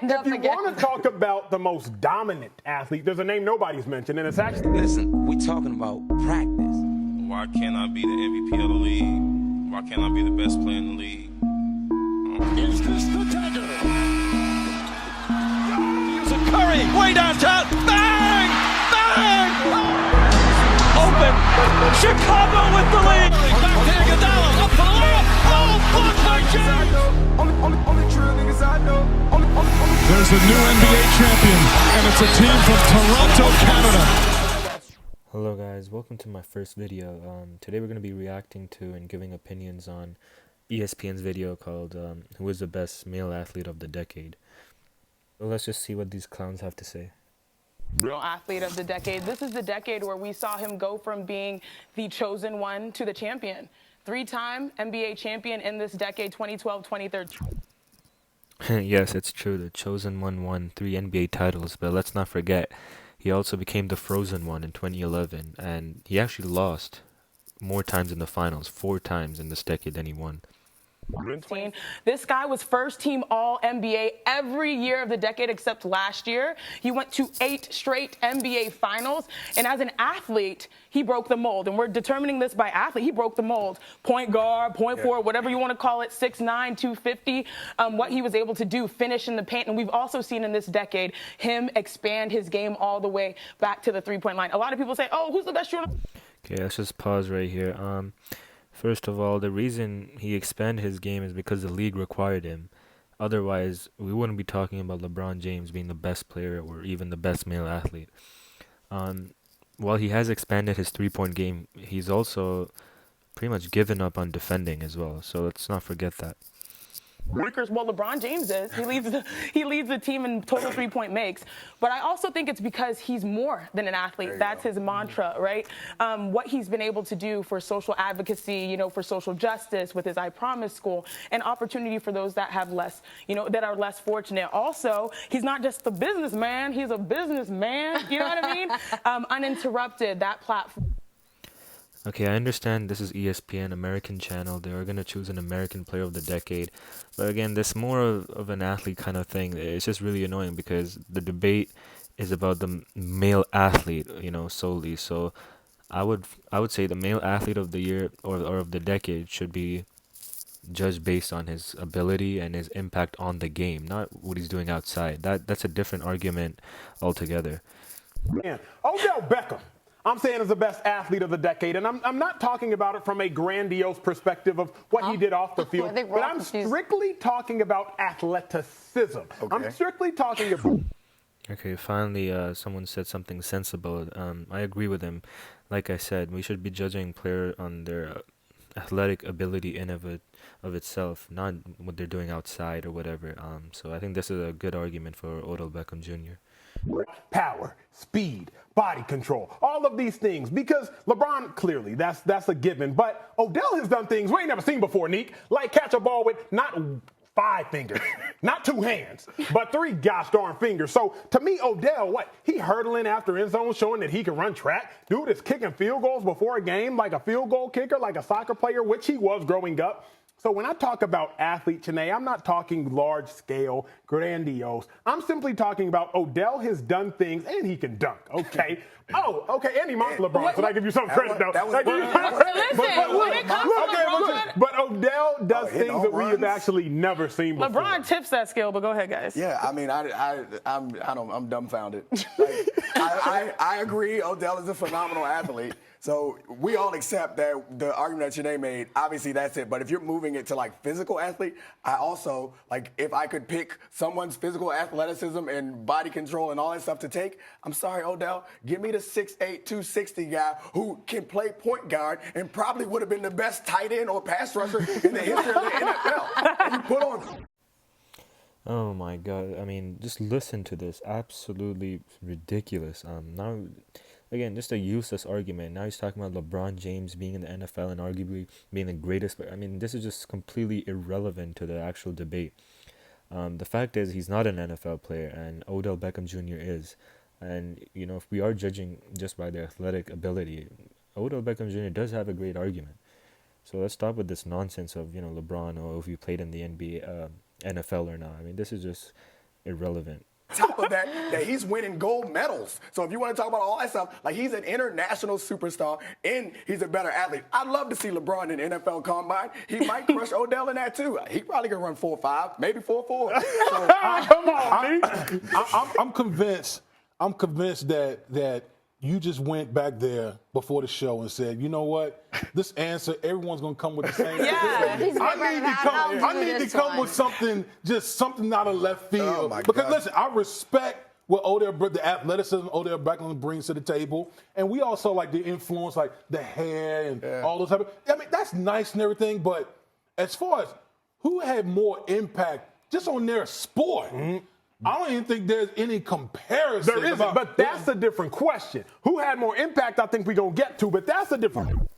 if you want to talk about the most dominant athlete, there's a name nobody's mentioned, and it's actually... Listen, we talking about practice. Why can't I be the MVP of the league? Why can't I be the best player in the league? Is this the dagger? Here's a Curry, way downtown. Bang! Bang! Open. Chicago with the lead. Back to Iguodala. Up for the layup. Oh, blocked by James. Only true niggas I know. There's a new NBA champion, and it's a team from Toronto, Canada. Hello guys, welcome to my first video. Today we're going to be reacting to and giving opinions on ESPN's video called Who is the Best Male Athlete of the Decade. So let's just see what these clowns have to say. Athlete of the decade. This is the decade where we saw him go from being the chosen one to the champion. Three-time NBA champion in this decade, 2012, 2013. Yes, it's true, the chosen one won 3 NBA titles, but let's not forget, he also became the frozen one in 2011, and he actually lost more times in the finals, 4 times in this decade than he won. This guy was first team All-NBA every year of the decade except last year. He went to 8 straight NBA finals, and as an athlete, he broke the mold. And we're determining this by athlete. He broke the mold. Point guard, point forward, whatever you want to call it, 6'9", 250, what he was able to do, finish in the paint. And we've also seen in this decade him expand his game all the way back to the three-point line. A lot of people say, oh, who's the best shooter? Okay, let's just pause right here. First of all, the reason he expanded his game is because the league required him. Otherwise, we wouldn't be talking about LeBron James being the best player or even the best male athlete. While he has expanded his three-point game, he's also pretty much given up on defending as well. So let's not forget that. Well, LeBron James is. He leads the team in total three-point makes. But I also think it's because he's more than an athlete. That's his mantra, right? What he's been able to do for social advocacy, you know, for social justice with his I Promise school, and opportunity for those that have less, you know, that are less fortunate. Also, he's not just a businessman. He's a businessman. You know what I mean? Uninterrupted, that platform. Okay, I understand this is ESPN, American channel. They are going to choose an American player of the decade. But again, this more of an athlete kind of thing. It's just really annoying because the debate is about the male athlete, you know, solely. So I would say the male athlete of the year or of the decade should be judged based on his ability and his impact on the game, not what he's doing outside. That's a different argument altogether. Man, Odell Beckham, I'm saying is the best athlete of the decade, and I'm not talking about it from a grandiose perspective of what he did off the field, but I'm strictly talking about athleticism. Okay. I'm strictly talking about... Okay, finally, someone said something sensible. I agree with him. Like I said, we should be judging player on their athletic ability in of itself, not what they're doing outside or whatever. So I think this is a good argument for Odell Beckham Jr. Power, speed, body control, all of these things, because LeBron, clearly, that's a given, but Odell has done things we ain't never seen before, Neek, like catch a ball with not 5 fingers, not 2 hands, but 3 gosh darn fingers. So to me, Odell, he hurdling after end zone, showing that he can run track. Dude is kicking field goals before a game like a field goal kicker, like a soccer player, which he was growing up. So when I talk about athlete, Chanae, I'm not talking large scale, grandiose. I'm simply talking about Odell has done things and he can dunk, okay? Oh, okay, and he mocked LeBron, so I give you some credit, though. But Odell does things that we have actually never seen before. LeBron tips that skill, but go ahead, guys. Yeah, I mean, I'm dumbfounded. Like, I agree, Odell is a phenomenal athlete. So we all accept that the argument that Chanae made, obviously that's it. But if you're moving it to like physical athlete, I also, like, if I could pick someone's physical athleticism and body control and all that stuff to take, I'm sorry, Odell, give me the 6'8", 260 guy who can play point guard and probably would have been the best tight end or pass rusher in the history of the NFL. And you put on... Oh my God, I mean, just listen to this. Absolutely ridiculous. Now... Again, just a useless argument. Now he's talking about LeBron James being in the NFL and arguably being the greatest. I mean, this is just completely irrelevant to the actual debate. The fact is he's not an NFL player, and Odell Beckham Jr. is. And, you know, if we are judging just by their athletic ability, Odell Beckham Jr. does have a great argument. So let's stop with this nonsense of, you know, LeBron or if you played in the NBA, NFL or not. I mean, this is just irrelevant. Top of that he's winning gold medals. So if you want to talk about all that stuff, like he's an international superstar and he's a better athlete. I'd love to see LeBron in the NFL Combine. He might crush Odell in that too. He probably can run 4.5, maybe 4.4. So, Come on, Nick. I'm convinced. I'm convinced that you just went back there before the show and said, you know what? This answer, everyone's gonna come with the same Yeah. answer. I need to come with something, just something out of left field. Oh, my because God. listen, I respect what the athleticism Odell Beckham brings to the table, and we also like the influence, like the hair and all those type of. I mean, that's nice and everything, but as far as who had more impact just on their sport. I don't even think there's any comparison. There isn't, but that's a different question. Who had more impact, I think we're going to get to, but that's a different.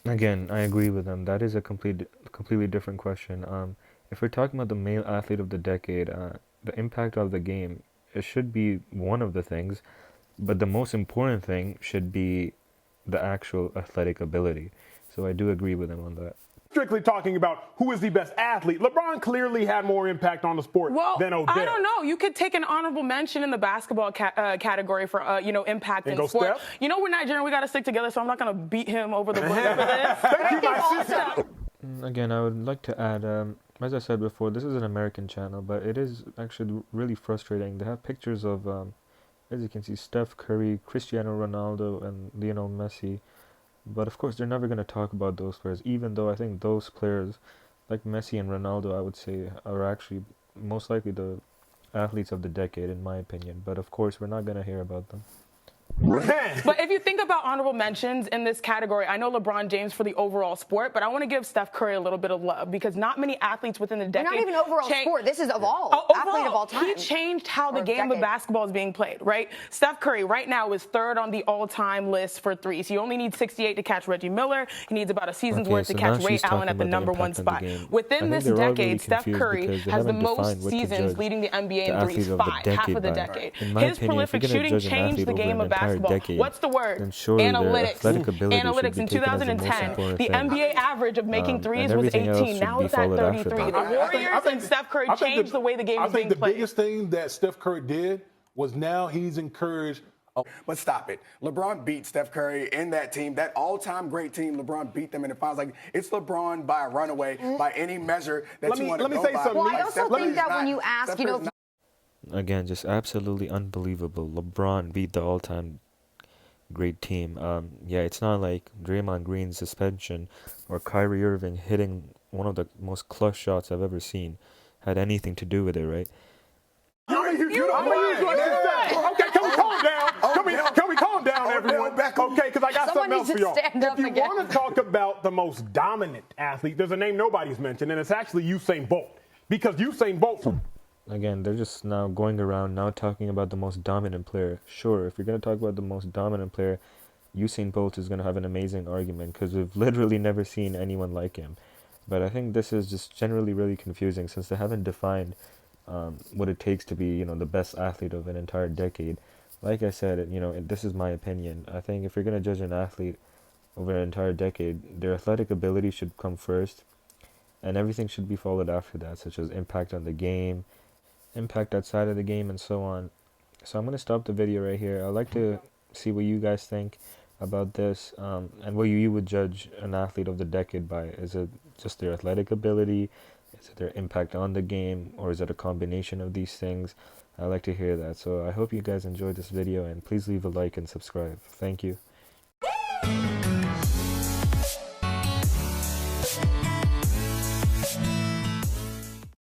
Again, I agree with them. That is a completely different question. If we're talking about the male athlete of the decade, the impact of the game, it should be one of the things, but the most important thing should be the actual athletic ability. So I do agree with them on that. Strictly talking about who is the best athlete, LeBron clearly had more impact on the sport than Odell. I don't know. You could take an honorable mention in the basketball category for impact in go sport. Steph? You know, we're Nigerian. We got to stick together, so I'm not going to beat him over the bush for this. Thank you, my sister. Again, I would like to add, as I said before, this is an American channel, but it is actually really frustrating. They have pictures of, as you can see, Steph Curry, Cristiano Ronaldo, and Lionel Messi. But of course, they're never going to talk about those players, even though I think those players, like Messi and Ronaldo, I would say, are actually most likely the athletes of the decade, in my opinion. But of course, we're not going to hear about them. But if you think about honorable mentions in this category, I know LeBron James for the overall sport, but I want to give Steph Curry a little bit of love because not many athletes within the decade. Not even overall sport. This is of all. Athlete of all time. He changed how the game of basketball is being played, right? Steph Curry right now is third on the all-time list for threes. He only needs 68 to catch Reggie Miller. He needs about a season's worth to catch Ray Allen at the number one spot. Within this decade, Steph Curry has the most seasons leading the NBA in threes, 5, half of the decade. His prolific shooting changed the game of basketball. What's the word? Analytics. Analytics. In 2010, the NBA average of making threes was 18. Now it's at 33. The Warriors and Steph Curry changed the way the game is being played. I think the biggest thing that Steph Curry did was now he's encouraged. But stop it. LeBron beat Steph Curry in that team, that all-time great team. LeBron beat them in the finals. Like, it's LeBron by a runaway by any measure that you want to go by. Well, I also think that when you ask, Again, just absolutely unbelievable. LeBron beat the all-time great team. Yeah, it's not like Draymond Green's suspension or Kyrie Irving hitting one of the most clutch shots I've ever seen had anything to do with it, right? Okay, can we calm down? Can we calm down, everyone? Okay, because I got something else for y'all. If you want to talk about the most dominant athlete, there's a name nobody's mentioned, and it's actually Usain Bolt. Because Usain Bolt... Again, they're just now going around now talking about the most dominant player. Sure, if you're going to talk about the most dominant player, Usain Bolt is going to have an amazing argument because we've literally never seen anyone like him. But I think this is just generally really confusing since they haven't defined what it takes to be, the best athlete of an entire decade. Like I said, this is my opinion. I think if you're going to judge an athlete over an entire decade, their athletic ability should come first, and everything should be followed after that, such as impact on the game, impact outside of the game, and so on. So I'm going to stop the video right here. I'd like to see what you guys think about this, and what you would judge an athlete of the decade by. Is it just their athletic ability? Is it their impact on the game? Or is it a combination of these things? I'd like to hear that. So I hope you guys enjoyed this video, and please leave a like and subscribe. Thank you.